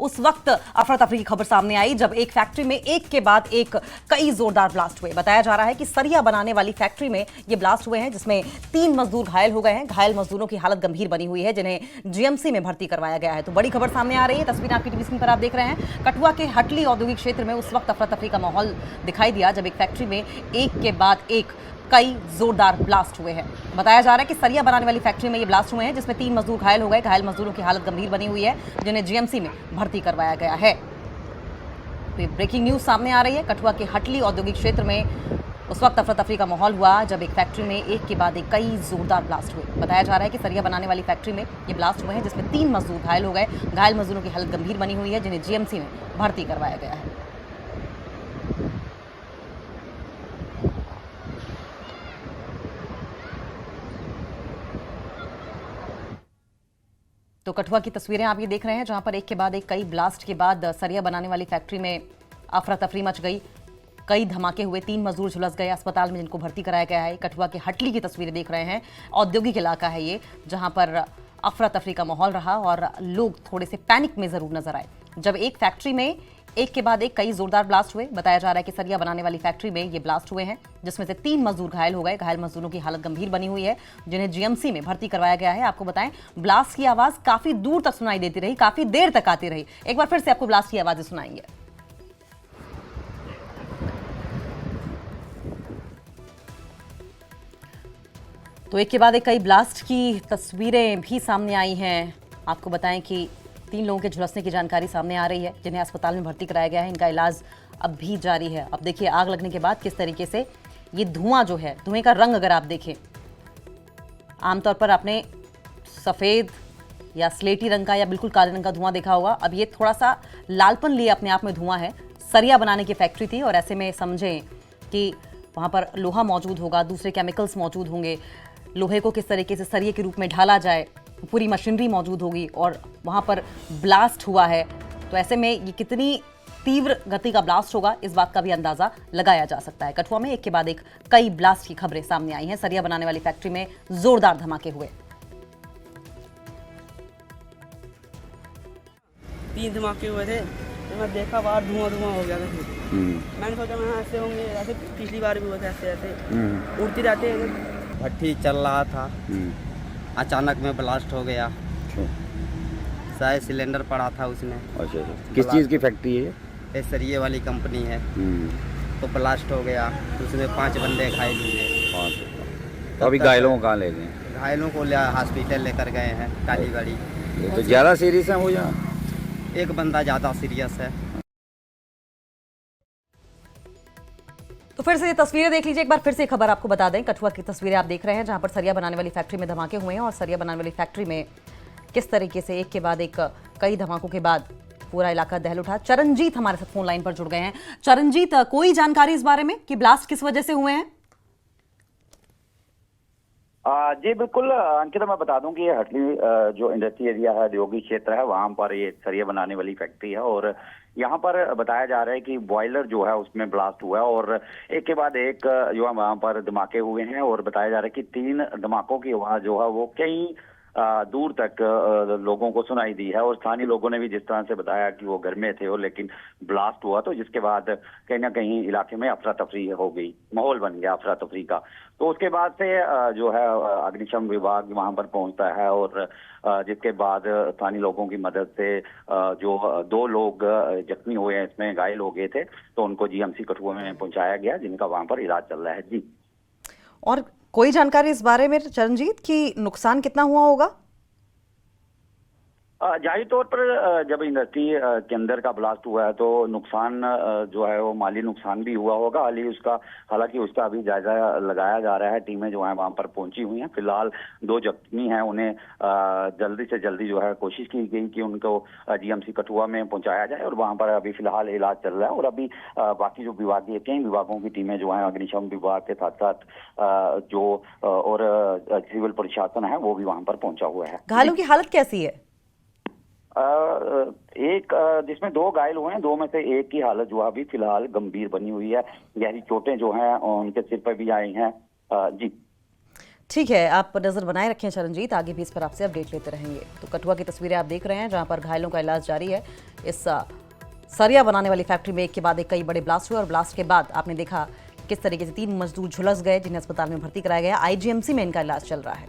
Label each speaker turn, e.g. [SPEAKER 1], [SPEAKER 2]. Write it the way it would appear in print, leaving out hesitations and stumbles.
[SPEAKER 1] उस वक्त अफरा तफरी की खबर सामने आई जब एक फैक्ट्री में एक के बाद एक कई जोरदार ब्लास्ट हुए। बताया जा रहा है कि सरिया बनाने वाली फैक्ट्री में ये ब्लास्ट हुए हैं, जिसमें 3 मजदूर घायल हो गए हैं। घायल मजदूरों की हालत गंभीर बनी हुई है, जिन्हें जीएमसी में भर्ती करवाया गया है। तो बड़ी खबर सामने आ रही है। तस्वीर आपकी टीवी स्क्रीन पर आप देख रहे हैं। कठुआ के हटली औद्योगिक क्षेत्र में उस वक्त अफरा तफरी का माहौल दिखाई दिया जब एक फैक्ट्री में एक के बाद एक कई जोरदार ब्लास्ट हुए हैं। बताया जा रहा है कि सरिया बनाने वाली फैक्ट्री में ये ब्लास्ट हुए हैं, जिसमें 3 मजदूर घायल हो गए। घायल मजदूरों की हालत गंभीर बनी हुई है, जिन्हें जीएमसी में भर्ती करवाया गया है। तो ब्रेकिंग न्यूज सामने आ रही है। कठुआ के हटली औद्योगिक क्षेत्र में उस वक्त अफरा तफरी का माहौल हुआ जब एक फैक्ट्री में एक के बाद एक कई जोरदार ब्लास्ट हुए। बताया जा रहा है कि सरिया बनाने वाली फैक्ट्री में ये ब्लास्ट हुए हैं, जिसमें 3 मजदूर घायल हो गए। घायल मजदूरों की हालत गंभीर बनी हुई है, जिन्हें जीएमसी में भर्ती करवाया गया है। तो कठुआ की तस्वीरें आप ये देख रहे हैं, जहां पर एक के बाद एक कई ब्लास्ट के बाद सरिया बनाने वाली फैक्ट्री में अफरा तफरी मच गई। कई धमाके हुए, 3 मजदूर झुलस गए अस्पताल में, जिनको भर्ती कराया गया है। कठुआ के हटली की तस्वीरें देख रहे हैं। औद्योगिक इलाका है ये, जहां पर अफरा तफरी का माहौल रहा और लोग थोड़े से पैनिक में जरूर नजर आए जब एक फैक्ट्री में एक के बाद एक कई जोरदार ब्लास्ट हुए। बताया जा रहा है कि सरिया बनाने वाली फैक्ट्री में ये ब्लास्ट हुए हैं, जिसमें से 3 मजदूर घायल हो गए। घायल मजदूरों की हालत गंभीर बनी हुई है, जिन्हें जीएमसी में भर्ती करवाया गया है। आपको बताएं, ब्लास्ट की आवाज काफी दूर तक सुनाई देती रही, काफी देर तक आती रही। एक बार फिर से आपको ब्लास्ट की आवाजें सुनाएंगे। तो एक के बाद एक कई ब्लास्ट की तस्वीरें भी सामने आई हैं। आपको बताएं कि 3 लोगों के झुलसने की जानकारी सामने आ रही है, जिन्हें अस्पताल में भर्ती कराया गया है। इनका इलाज अब भी जारी है। अब देखिए आग लगने के बाद किस तरीके से ये धुआं जो है, धुएं का रंग अगर आप देखें, आमतौर पर आपने सफ़ेद या स्लेटी रंग का या बिल्कुल काले रंग का धुआं देखा होगा। अब ये थोड़ा सा लालपन लिए अपने आप में धुआं है। सरिया बनाने की फैक्ट्री थी और ऐसे में समझें कि वहाँ पर लोहा मौजूद होगा, दूसरे केमिकल्स मौजूद होंगे। लोहे को किस तरीके से सरिये के रूप में ढाला जाए, पूरी मशीनरी मौजूद होगी और वहाँ पर ब्लास्ट हुआ है। तो ऐसे में ये कितनी तीव्र गति का ब्लास्ट होगा, इस बात का भी अंदाजा लगाया जा सकता है। कठुआ में एक के बाद एक कई ब्लास्ट की खबरें सामने आई हैं। सरिया बनाने वाली फैक्ट्री में जोरदार धमाके हुए।
[SPEAKER 2] 3 धमाके हुए थे, तो मैं देखा बाहर धुआं हो गया था। मैंने सोचा मैं ऐसे होंगे, ऐसे पिछली बार भी हुआ था, ऐसे उड़ती रहते हैं। भट्टी चल रहा था, अचानक में ब्लास्ट हो गया। शायद सिलेंडर पड़ा था उसमें।
[SPEAKER 3] अच्छा, किस चीज़ की फैक्ट्री है?
[SPEAKER 2] ये सरिये वाली कंपनी है। तो ब्लास्ट हो गया, उसमें 5 बंदे घायल हुए।
[SPEAKER 3] तो अभी घायलों को कहाँ ले गए?
[SPEAKER 2] घायलों को हॉस्पिटल लेकर गए हैं, काली गाड़ी।
[SPEAKER 3] तो ज़्यादा सीरियस है वो या?
[SPEAKER 2] एक बंदा ज़्यादा सीरियस है।
[SPEAKER 1] तो फिर से ये तस्वीरें देख लीजिए एक बार फिर से खबर आपको बता दें। कठुआ की तस्वीरें आप देख रहे हैं, जहां पर सरिया बनाने वाली फैक्ट्री में धमाके हुए हैं और सरिया बनाने वाली फैक्ट्री में किस तरीके से एक के बाद एक कई धमाकों के बाद पूरा इलाका दहल उठा। चरणजीत हमारे साथ फोन लाइन पर जुड़ गए हैं। चरणजीत, कोई जानकारी इस बारे में कि ब्लास्ट किस वजह से हुए हैं?
[SPEAKER 4] जी बिल्कुल अंकिता, मैं बता दूं कि ये हटली जो इंडस्ट्री एरिया है, औद्योगिक क्षेत्र है, वहां पर ये सरिया बनाने वाली फैक्ट्री है और यहाँ पर बताया जा रहा है कि बॉयलर जो है उसमें ब्लास्ट हुआ है और एक के बाद एक जो है वहां पर धमाके हुए हैं और बताया जा रहा है कि 3 धमाकों की आवाज जो है वो कई दूर तक लोगों को सुनाई दी है और स्थानीय लोगों ने भी जिस तरह से बताया कि वो घर में थे और लेकिन ब्लास्ट हुआ, तो जिसके बाद कहीं ना कहीं इलाके में अफरा तफरी हो गई, माहौल बन गया अफरा तफरी का। तो उसके बाद से जो है अग्निशम विभाग वहां पर पहुंचता है और जिसके बाद स्थानीय लोगों की मदद से जो 2 लोग जख्मी हुए हैं, इसमें घायल हो गए थे, तो उनको जीएमसी कठुआ में पहुंचाया गया, जिनका वहां पर इलाज चल रहा है। जी,
[SPEAKER 1] और कोई जानकारी इस बारे में चरणजीत कि नुकसान कितना हुआ होगा?
[SPEAKER 4] जाहिर तौर पर जब इंडस्ट्री के अंदर का ब्लास्ट हुआ है तो नुकसान जो है वो माली नुकसान भी हुआ होगा। हालांकि उसका अभी जायजा लगाया जा रहा है। टीमें जो है वहां पर पहुंची हुई हैं। फिलहाल 2 जख्मी हैं, उन्हें जल्दी से जल्दी जो है कोशिश की गई कि उनको जीएमसी कठुआ में पहुंचाया जाए और वहां पर अभी फिलहाल इलाज चल रहा है। और अभी बाकी जो विभागीय कई विभागों की टीमें जो है, अग्निशम विभाग के साथ साथ जो और सिविल प्रशासन है वो भी वहां पर पहुंचा हुआ है।
[SPEAKER 1] घायलों की हालत कैसी है?
[SPEAKER 4] एक जिसमें 2 घायल हुए हैं, 2 में से एक की हालत जो है अभी फिलहाल गंभीर बनी हुई है। गहरी चोटें जो हैं उनके सिर पर भी आई हैं। जी,
[SPEAKER 1] ठीक है, आप नजर बनाए रखें चरणजीत, आगे भी इस पर आपसे अपडेट लेते रहेंगे। तो कठुआ की तस्वीरें आप देख रहे हैं जहां पर घायलों का इलाज जारी है। इस सरिया बनाने वाली फैक्ट्री में एक के बाद एक कई बड़े ब्लास्ट हुए और ब्लास्ट के बाद आपने देखा किस तरीके से 3 मजदूर झुलस गए जिन्हें अस्पताल में भर्ती कराया गया। आईजीएमसी में इनका इलाज चल रहा है।